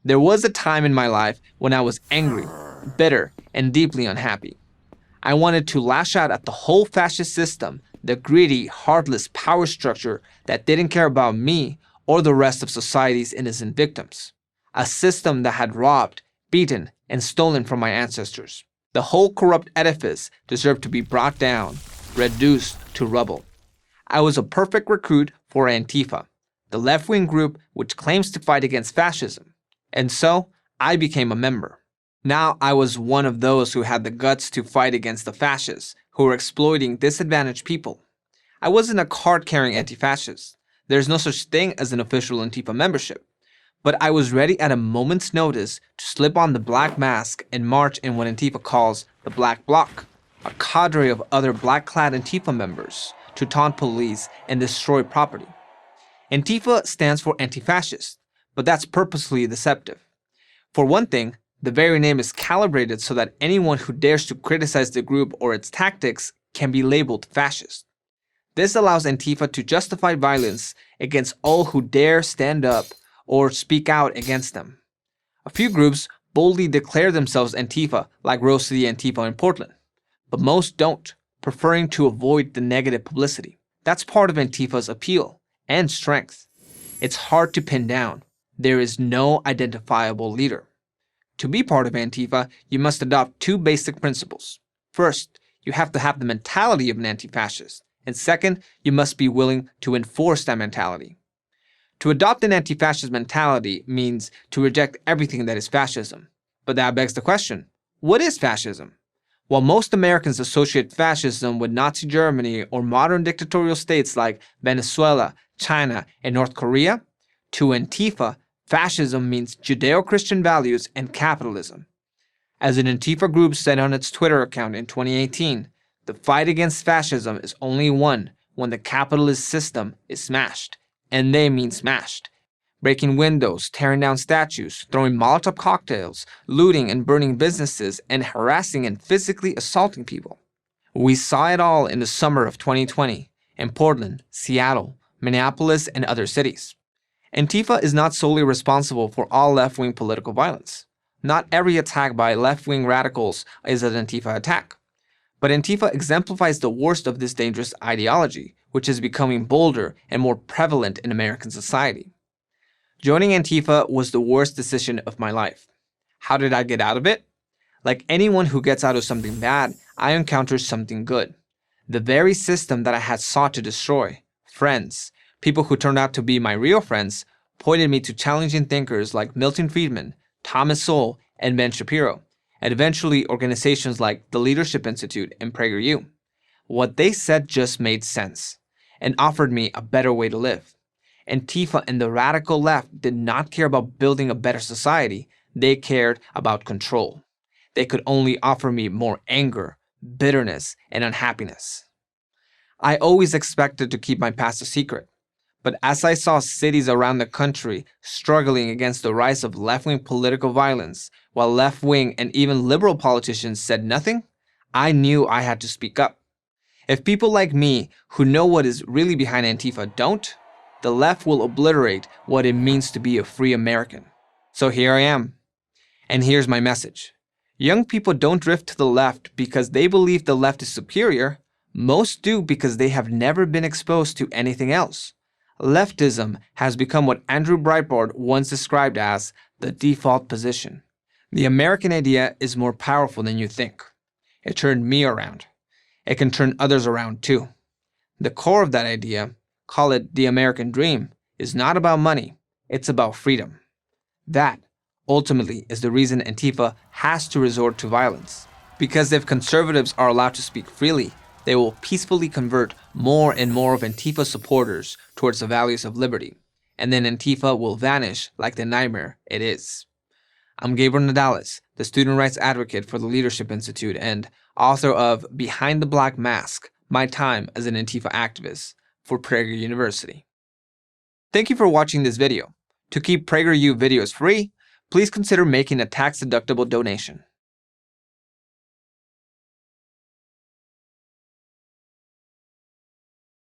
There was a time in my life when I was angry, bitter, and deeply unhappy. I wanted to lash out at the whole fascist system, the greedy, heartless power structure that didn't care about me or the rest of society's innocent victims. A system that had robbed, beaten, and stolen from my ancestors. The whole corrupt edifice deserved to be brought down, reduced to rubble. I was a perfect recruit for Antifa, the left-wing group which claims to fight against fascism. And so, I became a member. Now I was one of those who had the guts to fight against the fascists who were exploiting disadvantaged people. I wasn't a card-carrying anti-fascist. There's no such thing as an official Antifa membership. But I was ready at a moment's notice to slip on the black mask and march in what Antifa calls the Black Bloc, a cadre of other black-clad Antifa members, to taunt police and destroy property. Antifa stands for anti-fascist, but that's purposely deceptive. For one thing, the very name is calibrated so that anyone who dares to criticize the group or its tactics can be labeled fascist. This allows Antifa to justify violence against all who dare stand up or speak out against them. A few groups boldly declare themselves Antifa, like Rose City Antifa in Portland, but most don't, preferring to avoid the negative publicity. That's part of Antifa's appeal and strength. It's hard to pin down. There is no identifiable leader. To be part of Antifa, you must adopt two basic principles. First, you have to have the mentality of an anti-fascist, and second, you must be willing to enforce that mentality. To adopt an anti-fascist mentality means to reject everything that is fascism. But that begs the question, what is fascism? While most Americans associate fascism with Nazi Germany or modern dictatorial states like Venezuela, China, and North Korea, to Antifa, fascism means Judeo-Christian values and capitalism. As an Antifa group said on its Twitter account in 2018, the fight against fascism is only won when the capitalist system is smashed. And they mean smashed. Breaking windows, tearing down statues, throwing Molotov cocktails, looting and burning businesses, and harassing and physically assaulting people. We saw it all in the summer of 2020 in Portland, Seattle, Minneapolis, and other cities. Antifa is not solely responsible for all left-wing political violence. Not every attack by left-wing radicals is an Antifa attack. But Antifa exemplifies the worst of this dangerous ideology, which is becoming bolder and more prevalent in American society. Joining Antifa was the worst decision of my life. How did I get out of it? Like anyone who gets out of something bad, I encountered something good. The very system that I had sought to destroy, friends, people who turned out to be my real friends, pointed me to challenging thinkers like Milton Friedman, Thomas Sowell, and Ben Shapiro, and eventually organizations like the Leadership Institute and PragerU. What they said just made sense and offered me a better way to live. Antifa and the radical left did not care about building a better society. They cared about control. They could only offer me more anger, bitterness, and unhappiness. I always expected to keep my past a secret. But as I saw cities around the country struggling against the rise of left-wing political violence, while left-wing and even liberal politicians said nothing, I knew I had to speak up. If people like me, who know what is really behind Antifa, don't, the left will obliterate what it means to be a free American. So here I am. And here's my message. Young people don't drift to the left because they believe the left is superior. Most do because they have never been exposed to anything else. Leftism has become what Andrew Breitbart once described as the default position. The American idea is more powerful than you think. It turned me around. It can turn others around too. The core of that idea, call it the American dream, is not about money. It's about freedom. That, ultimately, is the reason Antifa has to resort to violence. Because if conservatives are allowed to speak freely, they will peacefully convert more and more of Antifa supporters towards the values of liberty, and then Antifa will vanish like the nightmare it is. I'm Gabriel Nadales, the student rights advocate for the Leadership Institute and author of Behind the Black Mask, My Time as an Antifa Activist for Prager University. Thank you for watching this video. To keep PragerU videos free, please consider making a tax-deductible donation.